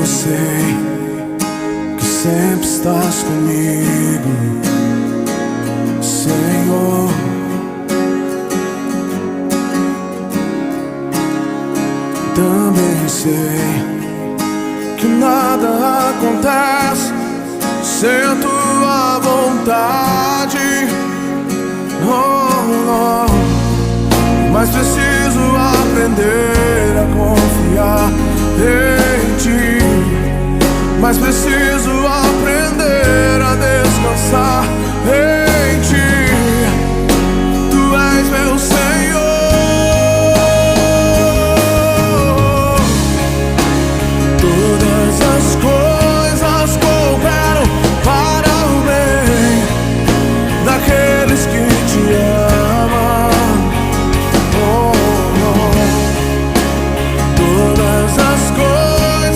eu sei que sempre estás comigo, Senhor. Também sei que nada acontece sem a tua vontade. Oh, oh. Mas preciso aprender a confiar em ti. Mas preciso